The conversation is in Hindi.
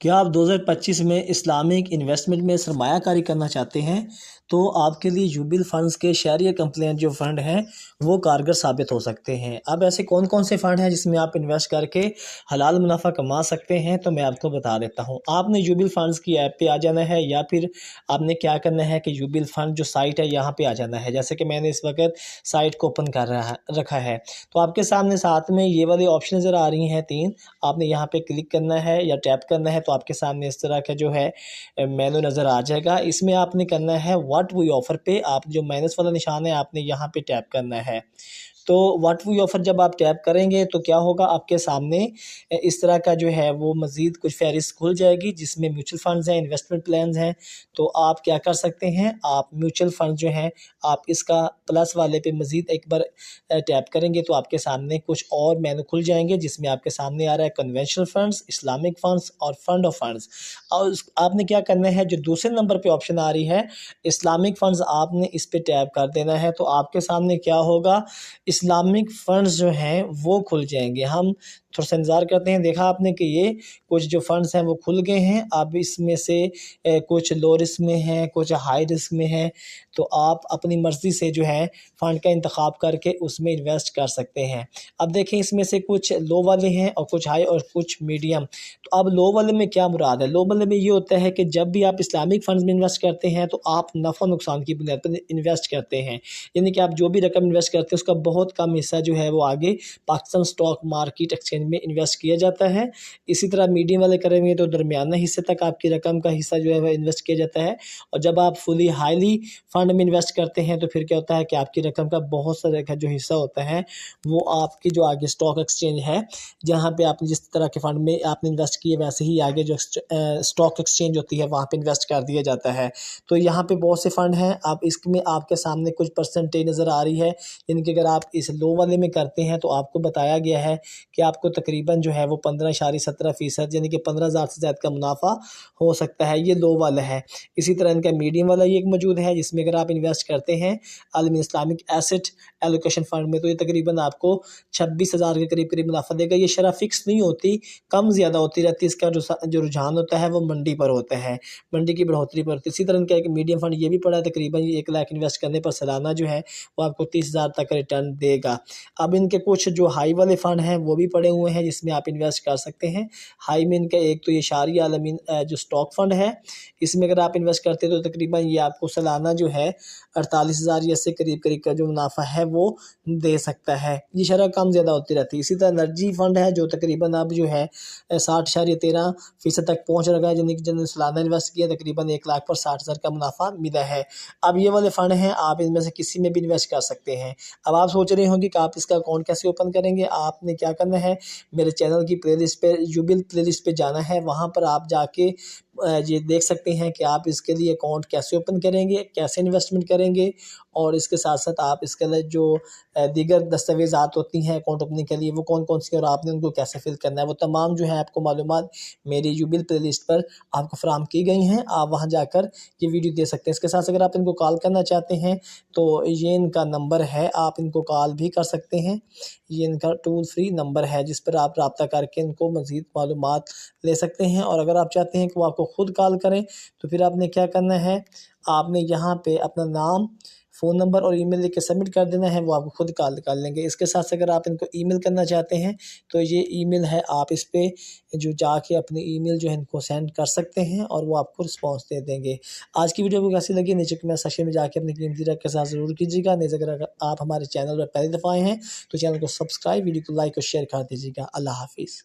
क्या आप 2025 में इस्लामिक इन्वेस्टमेंट में सरमायाकारी करना चाहते हैं तो आपके लिए यूबिल फंड्स के शहरिया कंप्लेंट जो फ़ंड हैं वो कारगर साबित हो सकते हैं। अब ऐसे कौन कौन से फ़ंड हैं जिसमें आप इन्वेस्ट करके हलाल मुनाफा कमा सकते हैं, तो मैं आपको बता देता हूं। आपने यूबिल फंड्स की ऐप पे आ जाना है या फिर आपने क्या करना है कि यूबिल फंड जो साइट है यहाँ पे आ जाना है। जैसे कि मैंने इस वक्त साइट को ओपन कर रखा है, तो आपके सामने साथ में ये वाली ऑप्शन नज़र आ रही हैं तीन। आपने यहाँ पे क्लिक करना है या टैप करना है तो आपके सामने इस तरह का जो है मेनू नज़र आ जाएगा। इसमें आपने करना है व्हाट वी ऑफर पे, आप जो माइनस वाला निशान है आपने यहाँ पे टैप करना है। तो व्हाट वी ऑफर जब आप टैप करेंगे तो क्या होगा, आपके सामने इस तरह का जो है वो मज़ीद कुछ फहरिस्त खुल जाएगी जिसमें म्यूचुअल फंड्स हैं, इन्वेस्टमेंट प्लान्स हैं। तो आप क्या कर सकते हैं, आप म्यूचुअल फंड जो हैं आप इसका प्लस वाले पे मज़ीद एक बार टैप करेंगे तो आपके सामने कुछ और मेनू खुल जाएंगे जिसमें आपके सामने आ रहा है कन्वेंशनल फंड्स, इस्लामिक फंड्स और फंड ऑफ फंड्स। और आपने क्या करना है, जो दूसरे नंबर पे ऑप्शन आ रही है इस्लामिक फंड्स, आपने इस पे टैप कर देना है। तो आपके सामने क्या होगा, इस्लामिक फंड्स जो हैं वो खुल जाएंगे। हम थोड़ा सा इंतज़ार करते हैं। देखा आपने कि ये कुछ जो फंड्स हैं वो खुल गए हैं। अब इसमें से कुछ लो रिस्क में हैं, कुछ हाई रिस्क में हैं। तो आप अपनी मर्ज़ी से जो है फ़ंड का इंतखाब करके उसमें इन्वेस्ट कर सकते हैं। अब देखें इसमें से कुछ लो वाले हैं और कुछ हाई और कुछ मीडियम। तो अब लो वाले में क्या मुराद है, लो वाले में ये होता है कि जब भी आप इस्लामिक फ़ंड्स में इन्वेस्ट करते हैं तो आप नफ़ा नुकसान की बुनियाद पर इन्वेस्ट करते हैं। यानी कि आप जो भी रकम इन्वेस्ट करते हैं उसका बहुत कम हिस्सा जो है वो आगे पाकिस्तान स्टॉक मार्केट एक्सचेंज में इन्वेस्ट किया जाता है। इसी तरह मीडियम वाले करेंगे तो दरमियाना हिस्से तक आपकी रकम का हिस्सा जो है वह इन्वेस्ट किया जाता है। और जब आप फुली हाईली फंड में इन्वेस्ट करते हैं तो फिर क्या होता है कि आपकी रकम का बहुत सारा का जो हिस्सा होता है वो आपकी जो आगे स्टॉक एक्सचेंज है, जहाँ पे आपने जिस तरह के फंड में आपने इन्वेस्ट किए वैसे ही आगे जो स्टॉक एक्सचेंज होती है वहाँ पे इन्वेस्ट कर दिया जाता है। तो यहाँ पे बहुत से फंड हैं, आप इसमें आपके सामने कुछ परसेंटेज नज़र आ रही है। यानी कि अगर आप इस लो वाले में करते हैं तो आपको बताया गया है कि आपको तकरीबन जो है वो 15.17% यानी कि 15,000 से ज़्यादा का मुनाफा हो सकता है। ये लो वाला है। इसी तरह इनका मीडियम वाला ये एक मौजूद है जिसमें अगर आप इन्वेस्ट करते हैं आलमी इस्लामिक एसेट एलोकेशन फंड में तो ये तकरीबन आपको 26,000 के करीब करीब मुनाफा देगा। ये शरह फिक्स नहीं होती, कम ज़्यादा होती रहती है। इसका जो रुझान होता है वो मंडी पर होता है, मंडी की बढ़ोतरी पर। इसी तरह इनका एक मीडियम फंड ये भी पड़ा है, तकरीबन 1 लाख इन्वेस्ट करने पर सालाना जो है वो आपको 30,000 तक रिटर्न देगा। अब इनके कुछ जो हाई वाले फंड हैं वो भी पड़े हुए हैं जिसमें आप इन्वेस्ट कर सकते हैं। हाई में इनका एक तो ये शारिया आलमीन जो स्टॉक फंड है, इसमें अगर आप इन्वेस्ट करते हैं तो तकरीबन ये आपको सालाना जो है 48,000 या इससे करीब करीब का जो मुनाफा है वो दे सकता है। ये शरह कम ज़्यादा होती रहती है। इसी तरह एनर्जी फंड है जो तकरीबन अब जो है 60.13% तक पहुँच रहा है, यानी कि जिन्होंने सालाना इन्वेस्ट किया तकरीबन 1 लाख पर 60,000 का मुनाफा मिला है। अब ये वाले फंड हैं, आप इनमें से किसी में भी इन्वेस्ट कर सकते हैं। अब आप सोच रहे होंगे कि आप इसका अकाउंट कैसे ओपन करेंगे। आपने क्या करना है, मेरे चैनल की प्लेलिस्ट पे यूबिल प्लेलिस्ट पे जाना है। वहाँ पर आप जाके ये देख सकते हैं कि आप इसके लिए अकाउंट कैसे ओपन करेंगे, कैसे इन्वेस्टमेंट करेंगे और इसके साथ साथ आप इसके लिए जो दीगर दस्तावेज़ात होती हैं अकाउंट ओपनिंग के लिए वो कौन कौन सी और आपने उनको कैसे फिल करना है, वो तमाम जो है आपको मालूमात मेरी यूबिल प्लेलिस्ट पर आपको फराहम की गई हैं। आप वहाँ जाकर ये वीडियो दे सकते हैं। इसके साथ अगर आप इनको कॉल करना चाहते हैं तो ये इनका नंबर है, आप इनको कॉल भी कर सकते हैं। ये इनका टोल फ्री नंबर है जिस पर आप रब्ता करके इनको मज़ीद मालूमात ले सकते हैं। और अगर आप चाहते हैं कि वो आपको खुद कॉल करें तो फिर आपने क्या करना है, आपने यहाँ पे अपना नाम, फ़ोन नंबर और ईमेल लिख के सबमिट कर देना है, वो आपको खुद कॉल कर लेंगे। इसके साथ अगर आप इनको ईमेल करना चाहते हैं तो ये ईमेल है, आप इस पे जो जाके अपनी ईमेल जो है इनको सेंड कर सकते हैं और वो आपको रिस्पॉन्स दे देंगे। आज की वीडियो आपको कैसी लगी नीचे कमेंट सेक्शन में जाके अपनी कीमती राय के साथ ज़रूर कीजिएगा। नहीं अगर आप हमारे चैनल पर पहली दफ़ा आए हैं तो चैनल को सब्सक्राइब, वीडियो को लाइक और शेयर कर दीजिएगा। अल्लाह हाफिज़।